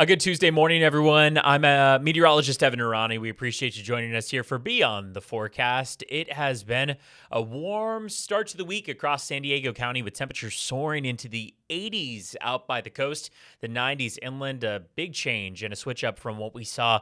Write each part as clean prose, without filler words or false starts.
A good Tuesday morning, everyone. I'm meteorologist Evan Noorani. We appreciate you joining us here for Beyond the Forecast. It has been a warm start to the week across San Diego County with temperatures soaring into the 80s out by the coast, the 90s inland. A big change and a switch up from what we saw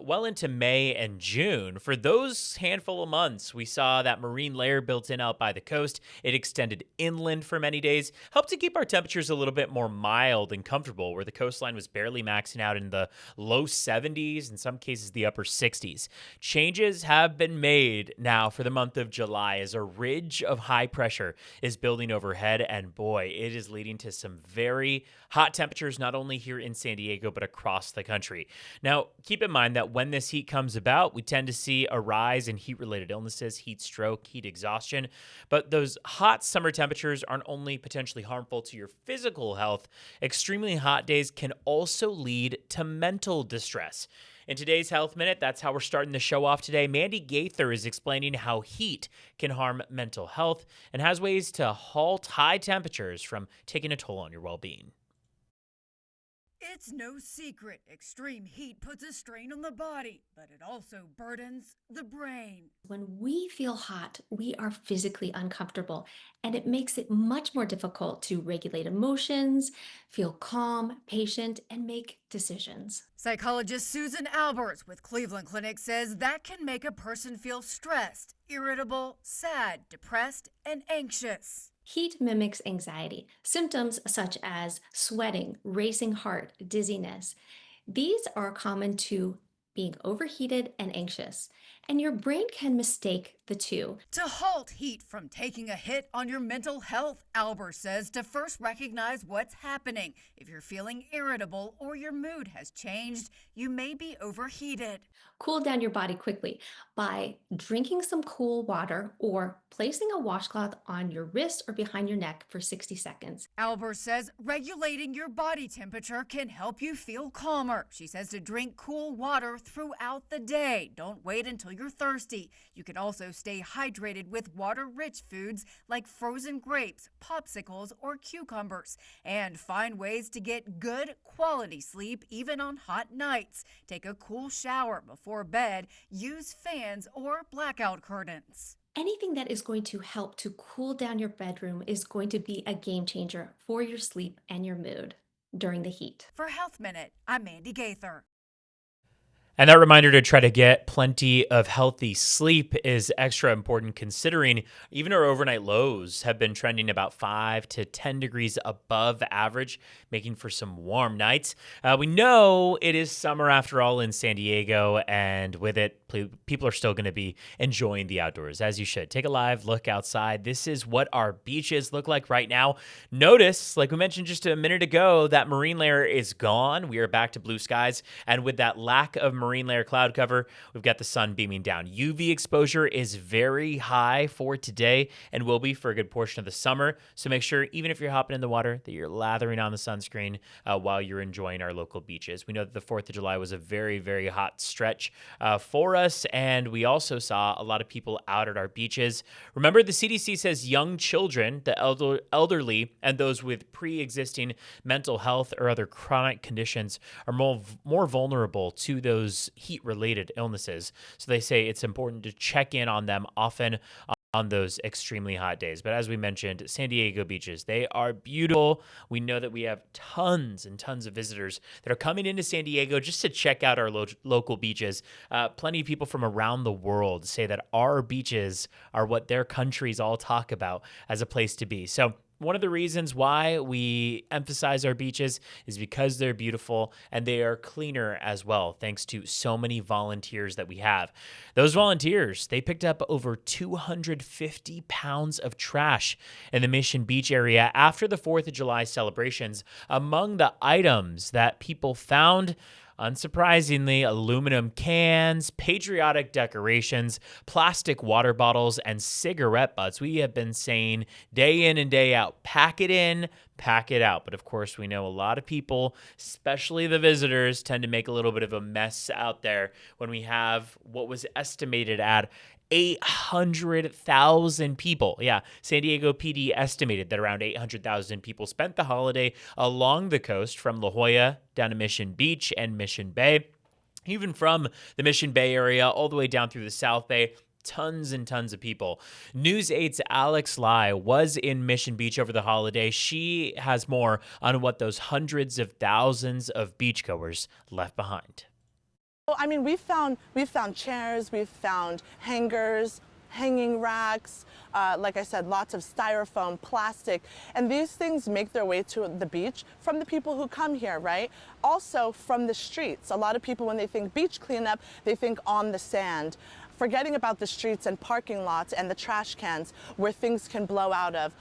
well into May and June. For those handful of months, we saw that marine layer built in out by the coast. It extended inland for many days, helped to keep our temperatures a little bit more mild and comfortable, where the coastline was barely maxing out in the low 70s, in some cases the upper 60s. Changes have been made now for the month of July as a ridge of high pressure is building overhead, and boy, it is leading to some very hot temperatures, not only here in San Diego, but across the country. Now, keep in mind that when this heat comes about, we tend to see a rise in heat-related illnesses, heat stroke, heat exhaustion, but those hot summer temperatures aren't only potentially harmful to your physical health. Extremely hot days can also lead to mental distress. In today's Health Minute, that's how we're starting the show off today. Mandy Gaither is explaining how heat can harm mental health and has ways to halt high temperatures from taking a toll on your well-being. It's no secret extreme heat puts a strain on the body, but it also burdens the brain. When we feel hot, we are physically uncomfortable, and it makes it much more difficult to regulate emotions, feel calm, patient, and make decisions. Psychologist Susan Alberts with Cleveland Clinic says that can make a person feel stressed, irritable, sad, depressed, and anxious. Heat mimics anxiety. Symptoms such as sweating, racing heart, dizziness. These are common to being overheated and anxious, and your brain can mistake the two. To halt heat from taking a hit on your mental health, Albert says to first recognize what's happening. If you're feeling irritable or your mood has changed, you may be overheated. Cool down your body quickly by drinking some cool water or placing a washcloth on your wrist or behind your neck for 60 seconds. Albert says regulating your body temperature can help you feel calmer. She says to drink cool water throughout the day. Don't wait until you're thirsty. You can also stay hydrated with water-rich foods like frozen grapes, popsicles, or cucumbers, and find ways to get good quality sleep even on hot nights. Take a cool shower before bed. Use fans or blackout curtains. Anything that is going to help to cool down your bedroom is going to be a game changer for your sleep and your mood during the heat. For Health Minute, I'm Mandy Gaither. And that reminder to try to get plenty of healthy sleep is extra important, considering even our overnight lows have been trending about 5 to 10 degrees above average, making for some warm nights. We know it is summer after all in San Diego, and with it, people are still going to be enjoying the outdoors, as you should. Take a live look outside. This is what our beaches look like right now. Notice, like we mentioned just a minute ago, that marine layer is gone. We are back to blue skies, and with that lack of marine layer cloud cover, we've got the sun beaming down. UV exposure is very high for today and will be for a good portion of the summer. So make sure, even if you're hopping in the water, that you're lathering on the sunscreen while you're enjoying our local beaches. We know that the 4th of July was a very, very hot stretch for us, and we also saw a lot of people out at our beaches. Remember, the CDC says young children, the elderly, and those with pre-existing mental health or other chronic conditions are more vulnerable to those heat-related illnesses. So they say it's important to check in on them often on those extremely hot days. But as we mentioned, San Diego beaches, they are beautiful. We know that we have tons and tons of visitors that are coming into San Diego just to check out our local beaches. Plenty of people from around the world say that our beaches are what their countries all talk about as a place to be. So one of the reasons why we emphasize our beaches is because they're beautiful and they are cleaner as well, thanks to so many volunteers that we have. Those volunteers, they picked up over 250 pounds of trash in the Mission Beach area after the 4th of July celebrations. Among the items that people found, unsurprisingly, aluminum cans, patriotic decorations, plastic water bottles, and cigarette butts. We have been saying day in and day out, pack it in, pack it out. But of course, we know a lot of people, especially the visitors, tend to make a little bit of a mess out there when we have what was estimated at 800,000 people. Yeah, San Diego PD estimated that around 800,000 people spent the holiday along the coast from La Jolla down to Mission Beach and Mission Bay. Even from the Mission Bay area all the way down through the South Bay, tons and tons of people. News 8's Alex Lai was in Mission Beach over the holiday. She has more on what those hundreds of thousands of beachgoers left behind. Well, I mean, we've found chairs, we've found hangers, hanging racks, like I said, lots of styrofoam, plastic, and these things make their way to the beach from the people who come here, right? Also from the streets. A lot of people, when they think beach cleanup, they think on the sand, forgetting about the streets and parking lots and the trash cans where things can blow out of.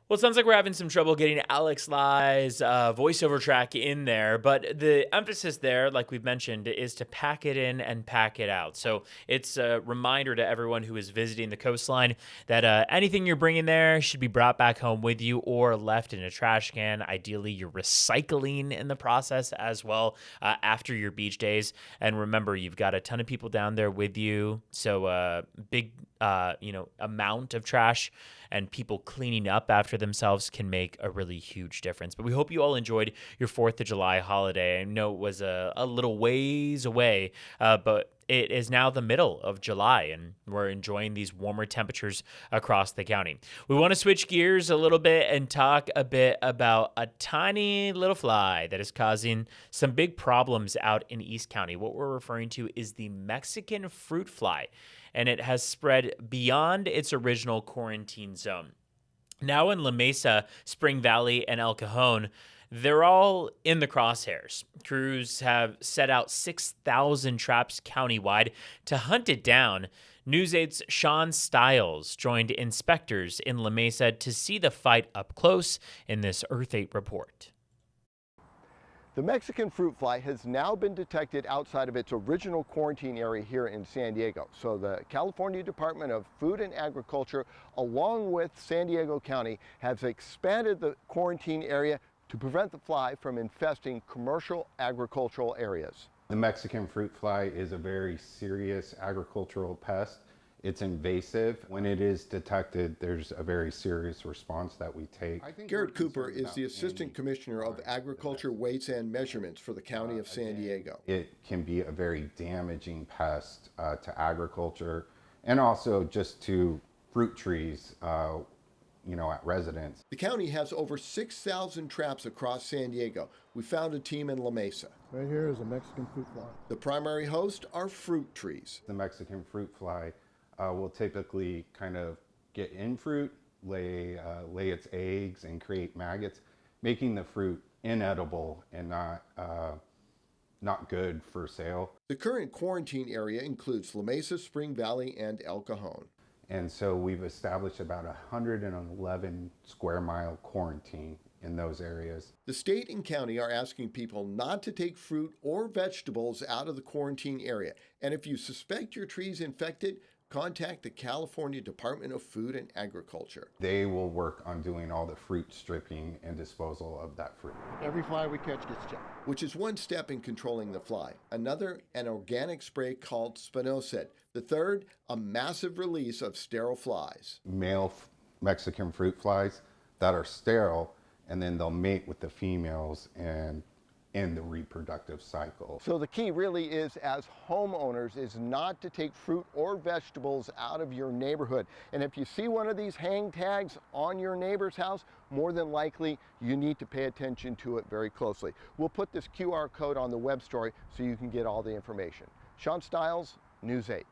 Well, it sounds like we're having some trouble getting Alex Lai's voiceover track in there, but the emphasis there, like we've mentioned, is to pack it in and pack it out. So it's a reminder to everyone who is visiting the coastline that anything you're bringing there should be brought back home with you or left in a trash can. Ideally, you're recycling in the process as well after your beach days. And remember, you've got a ton of people down there with you, so big amount of trash and people cleaning up after themselves can make a really huge difference. But we hope you all enjoyed your 4th of July holiday. I know it was a little ways away, but it is now the middle of July, and we're enjoying these warmer temperatures across the county. We want to switch gears a little bit and talk a bit about a tiny little fly that is causing some big problems out in East County. What we're referring to is the Mexican fruit fly, and it has spread beyond its original quarantine zone. Now in La Mesa, Spring Valley, and El Cajon, they're all in the crosshairs. Crews have set out 6,000 traps countywide to hunt it down. News 8's Sean Stiles joined inspectors in La Mesa to see the fight up close in this Earth 8 report. The Mexican fruit fly has now been detected outside of its original quarantine area here in San Diego. So the California Department of Food and Agriculture, along with San Diego County, has expanded the quarantine area to prevent the fly from infesting commercial agricultural areas. The Mexican fruit fly is a very serious agricultural pest. It's invasive. When it is detected, there's a very serious response that we take. Garrett Cooper is the Assistant Commissioner of Agriculture, Weights and Measurements for the County of San Diego. It can be a very damaging pest to agriculture and also just to fruit trees, at residents. The county has over 6,000 traps across San Diego. We found a team in La Mesa. Right here is a Mexican fruit fly. The primary host are fruit trees. The Mexican fruit fly will typically kind of get in fruit, lay its eggs, and create maggots, making the fruit inedible and not good for sale. The current quarantine area includes La Mesa, Spring Valley, and El Cajon. And so we've established about 111 square mile quarantine in those areas. The state and county are asking people not to take fruit or vegetables out of the quarantine area. And if you suspect your tree's infected, contact the California Department of Food and Agriculture. They will work on doing all the fruit stripping and disposal of that fruit. Every fly we catch gets checked. Which is one step in controlling the fly. Another, an organic spray called spinosad. The third, a massive release of sterile flies. Male Mexican fruit flies that are sterile, and then they'll mate with the females and end the reproductive cycle. So the key really is, as homeowners, is not to take fruit or vegetables out of your neighborhood. And if you see one of these hang tags on your neighbor's house, more than likely you need to pay attention to it very closely. We'll put this QR code on the web story so you can get all the information. Sean Stiles, News 8.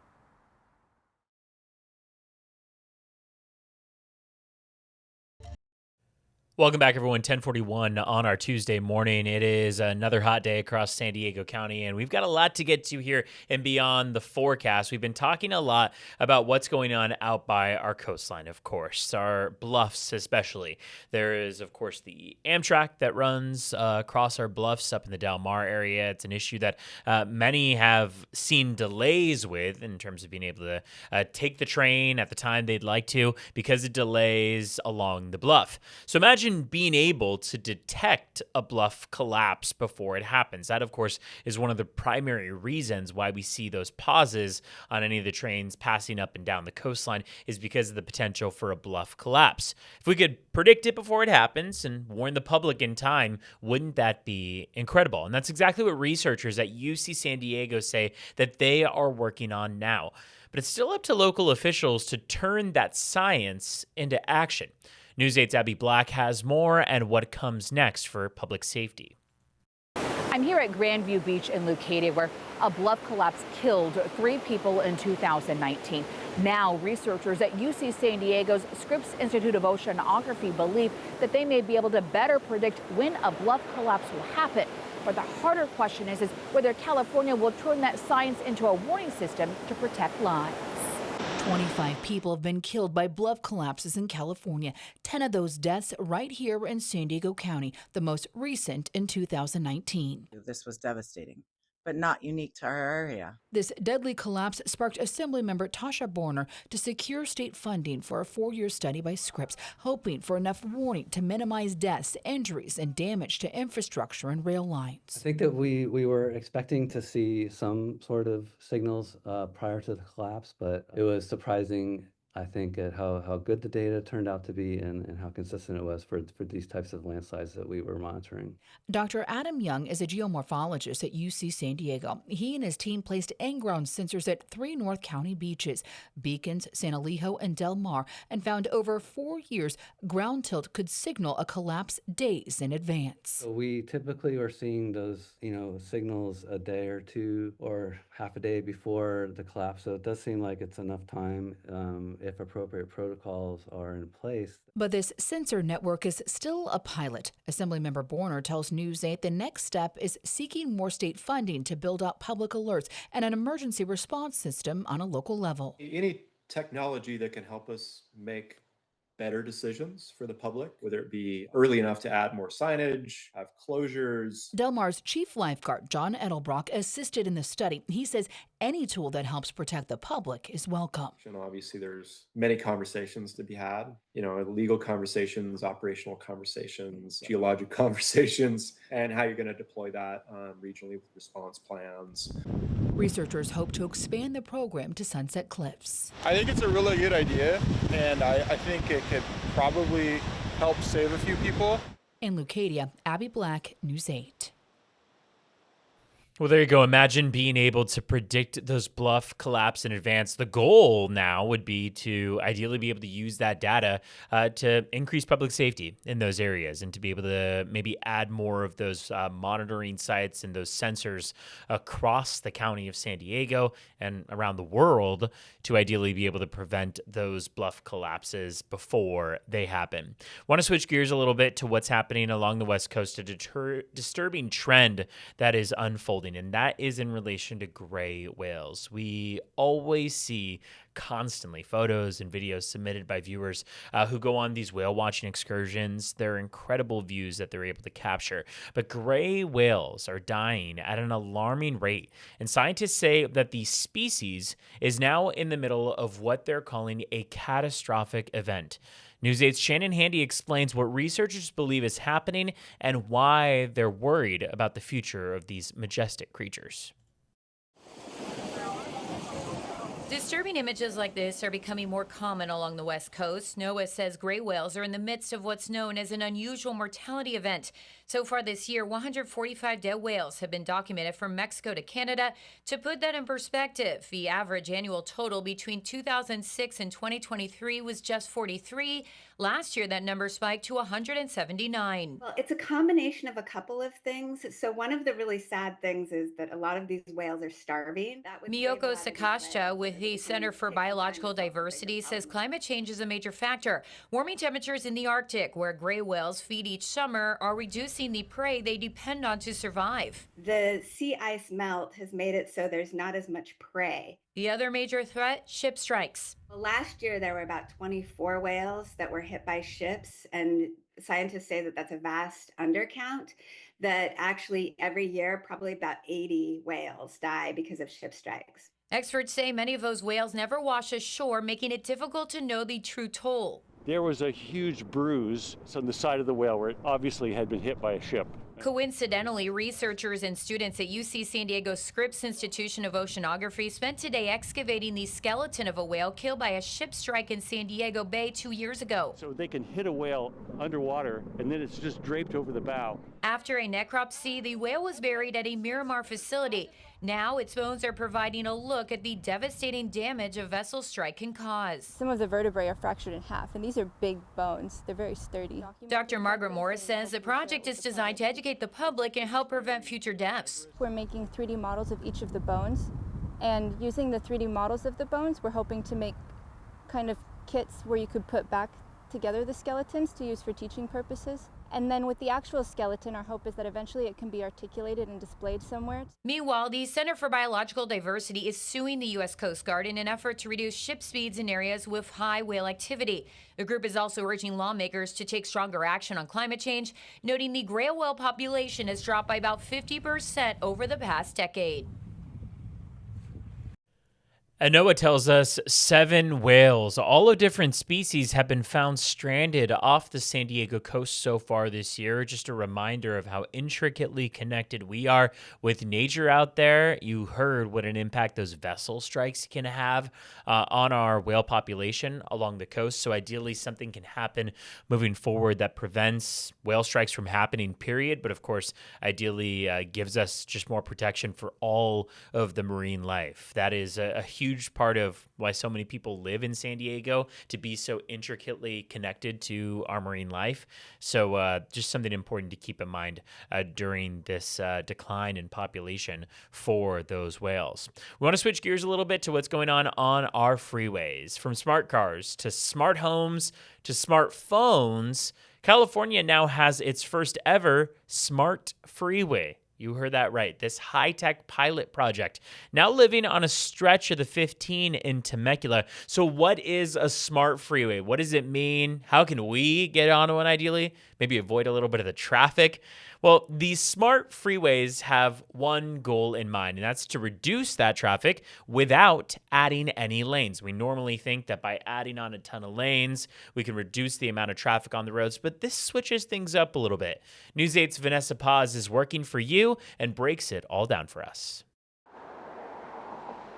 Welcome back, everyone. 1041 on our Tuesday morning. It is another hot day across San Diego County, and we've got a lot to get to here and beyond the forecast. We've been talking a lot about what's going on out by our coastline, of course, our bluffs especially. There is, of course, the Amtrak that runs across our bluffs up in the Del Mar area. It's an issue that many have seen delays with in terms of being able to take the train at the time they'd like to because of delays along the bluff. So imagine being able to detect a bluff collapse before it happens. That, of course, is one of the primary reasons why we see those pauses on any of the trains passing up and down the coastline is because of the potential for a bluff collapse. If we could predict it before it happens and warn the public in time, wouldn't that be incredible? And that's exactly what researchers at UC San Diego say that they are working on now. But it's still up to local officials to turn that science into action. News 8's Abby Black has more and what comes next for public safety. I'm here at Grandview Beach in Leucadia, where a bluff collapse killed 3 people in 2019. Now, researchers at UC San Diego's Scripps Institute of Oceanography believe that they may be able to better predict when a bluff collapse will happen. But the harder question is whether California will turn that science into a warning system to protect lives. 25 people have been killed by bluff collapses in California. 10 of those deaths right here in San Diego County, the most recent in 2019. This was devastating, but not unique to our area. This deadly collapse sparked Assemblymember Tasha Borner to secure state funding for a 4-year study by Scripps, hoping for enough warning to minimize deaths, injuries, and damage to infrastructure and rail lines. I think that we were expecting to see some sort of signals prior to the collapse, but it was surprising, I think, at how good the data turned out to be and how consistent it was for these types of landslides that we were monitoring. Dr. Adam Young is a geomorphologist at UC San Diego. He and his team placed in-ground sensors at 3 North County beaches, Beacons, San Elijo, and Del Mar, and found over 4 years ground tilt could signal a collapse days in advance. So we typically are seeing those, signals a day or two or half a day before the collapse. So it does seem like it's enough time if appropriate protocols are in place. But this sensor network is still a pilot. Assemblymember Borner tells News 8 the next step is seeking more state funding to build out public alerts and an emergency response system on a local level. Any technology that can help us make better decisions for the public, whether it be early enough to add more signage, have closures. Del Mar's chief lifeguard, John Edelbrock, assisted in the study. He says any tool that helps protect the public is welcome. And obviously, there's many conversations to be had, legal conversations, operational conversations, geologic conversations, and how you're going to deploy that regionally with response plans. Researchers hope to expand the program to Sunset Cliffs. I think it's a really good idea, and I think it could probably help save a few people. In Leucadia, Abby Black, News 8. Well, there you go. Imagine being able to predict those bluff collapse in advance. The goal now would be to ideally be able to use that data to increase public safety in those areas and to be able to maybe add more of those monitoring sites and those sensors across the county of San Diego and around the world to ideally be able to prevent those bluff collapses before they happen. Want to switch gears a little bit to what's happening along the West Coast, a disturbing trend that is unfolding. And that is in relation to gray whales. We always see constantly photos and videos submitted by viewers who go on these whale watching excursions. They're incredible views that they're able to capture. But gray whales are dying at an alarming rate. And scientists say that the species is now in the middle of what they're calling a catastrophic event. News 8's Shannon Handy explains what researchers believe is happening and why they're worried about the future of these majestic creatures. Disturbing images like this are becoming more common along the West Coast. NOAA says gray whales are in the midst of what's known as an unusual mortality event. So far this year, 145 dead whales have been documented from Mexico to Canada. To put that in perspective, the average annual total between 2006 and 2023 was just 43. Last year, that number spiked to 179. Well, it's a combination of a couple of things. So one of the really sad things is that a lot of these whales are starving. Miyoko Sakasha with The Center for Biological Diversity says climate change is a major factor. Warming temperatures in the Arctic, where gray whales feed each summer, are reducing the prey they depend on to survive. The sea ice melt has made it so there's not as much prey. The other major threat, ship strikes. Well, last year, there were about 24 whales that were hit by ships, and scientists say that that's a vast undercount, that actually every year, probably about 80 whales die because of ship strikes. Experts say many of those whales never wash ashore, making it difficult to know the true toll. There was a huge bruise on the side of the whale where it obviously had been hit by a ship. Coincidentally, researchers and students at UC San Diego's Scripps Institution of Oceanography spent today excavating the skeleton of a whale killed by a ship strike in San Diego Bay 2 years ago. So they can hit a whale underwater and then it's just draped over the bow. After a necropsy, the whale was buried at a Miramar facility. Now its bones are providing a look at the devastating damage a vessel strike can cause. Some of the vertebrae are fractured in half, and these are big bones. They're very sturdy. Dr. Margaret Morris says the project is designed to educate the public and help prevent future deaths. We're making 3D models of each of the bones, and using the 3D models of the bones, we're hoping to make kind of kits where you could put back together the skeletons to use for teaching purposes. And then with the actual skeleton, our hope is that eventually it can be articulated and displayed somewhere. Meanwhile, the Center for Biological Diversity is suing the U.S. Coast Guard in an effort to reduce ship speeds in areas with high whale activity. The group is also urging lawmakers to take stronger action on climate change, noting the gray whale population has dropped by about 50% over the past decade. NOAA tells us 7 whales, all of different species, have been found stranded off the San Diego coast so far this year. Just a reminder of how intricately connected we are with nature out there. You heard what an impact those vessel strikes can have on our whale population along the coast. So ideally, something can happen moving forward that prevents whale strikes from happening, period. But of course, ideally gives us just more protection for all of the marine life. That is a huge part of why so many people live in San Diego, to be so intricately connected to our marine life. So just something important to keep in mind during this decline in population for those whales. We want to switch gears a little bit to what's going on our freeways. From smart cars to smart homes to smartphones, California now has its first ever smart freeway. You heard that right. This high-tech pilot project now living on a stretch of the 15 in Temecula. So what is a smart freeway? What does it mean? How can we get onto one ideally? Maybe avoid a little bit of the traffic? Well, these smart freeways have one goal in mind, and that's to reduce that traffic without adding any lanes. We normally think that by adding on a ton of lanes, we can reduce the amount of traffic on the roads, but this switches things up a little bit. News 8's Vanessa Paz is working for you and breaks it all down for us.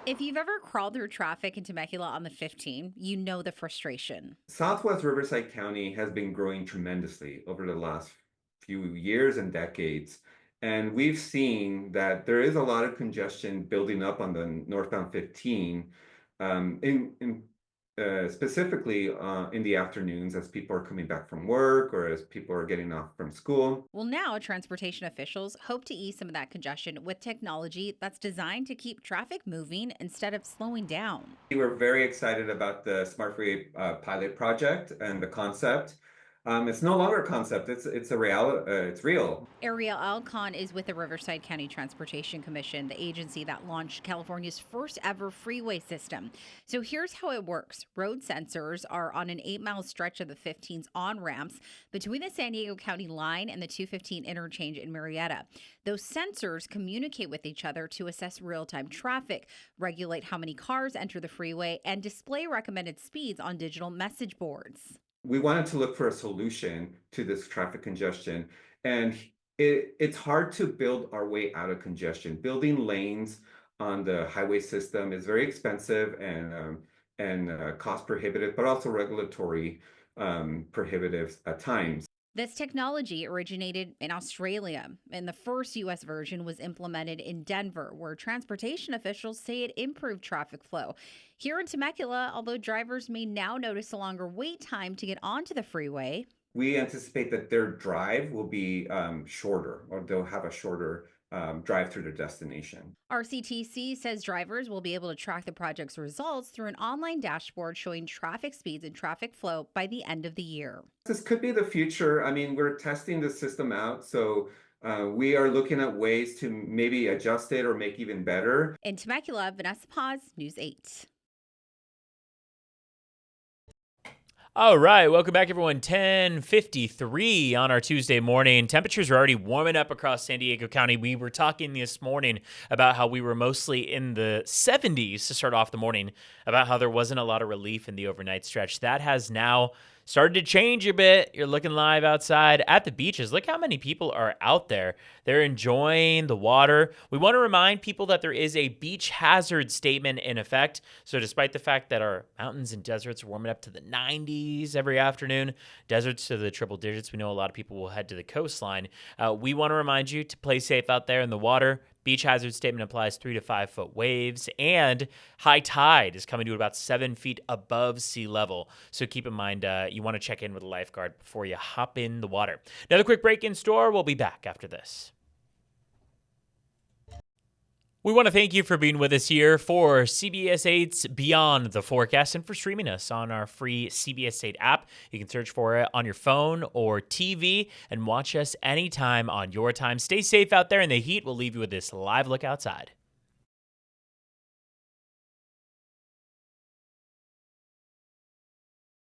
If you've ever crawled through traffic in Temecula on the 15, you know the frustration. Southwest Riverside County has been growing tremendously over the last few years and decades. And we've seen that there is a lot of congestion building up on the northbound 15, specifically in the afternoons as people are coming back from work or as people are getting off from school. Well, now transportation officials hope to ease some of that congestion with technology that's designed to keep traffic moving instead of slowing down. We're very excited about the Smart Freeway pilot project and the concept. It's no longer a concept, it's a reality, it's real. Ariel Alcon is with the Riverside County Transportation Commission, the agency that launched California's first ever freeway system. So here's how it works. Road sensors are on an 8-mile stretch of the 15's on-ramps between the San Diego County line and the 215 interchange in Murrieta. Those sensors communicate with each other to assess real-time traffic, regulate how many cars enter the freeway, and display recommended speeds on digital message boards. We wanted to look for a solution to this traffic congestion, and it's hard to build our way out of congestion. Building lanes on the highway system is very expensive and cost prohibitive, but also regulatory prohibitive at times. This technology originated in Australia, and the first U.S. version was implemented in Denver, where transportation officials say it improved traffic flow. Here in Temecula, although drivers may now notice a longer wait time to get onto the freeway, we anticipate that their drive will be shorter, or they'll have a shorter drive to their destination. RCTC says drivers will be able to track the project's results through an online dashboard showing traffic speeds and traffic flow by the end of the year. This could be the future. I mean, we're testing the system out, so we are looking at ways to maybe adjust it or make even better. In Temecula, Vanessa Paz, News 8. All right, welcome back, everyone. 10:53 on our Tuesday morning. Temperatures are already warming up across San Diego County. We were talking this morning about how we were mostly in the 70s to start off the morning, about how there wasn't a lot of relief in the overnight stretch. That has now started to change a bit. You're looking live outside at the beaches. Look how many people are out there. They're enjoying the water. We want to remind people that there is a beach hazard statement in effect. So despite the fact that our mountains and deserts are warming up to the 90s every afternoon, deserts to the triple digits, we know a lot of people will head to the coastline. We want to remind you to play safe out there in the water. Beach hazard statement applies 3 to 5 foot waves, and high tide is coming to about 7 feet above sea level. So keep in mind, you want to check in with a lifeguard before you hop in the water. Another quick break in store. We'll be back after this. We want to thank you for being with us here for CBS 8's Beyond the Forecast and for streaming us on our free CBS 8 app. You can search for it on your phone or TV and watch us anytime on your time. Stay safe out there in the heat. We'll leave you with this live look outside.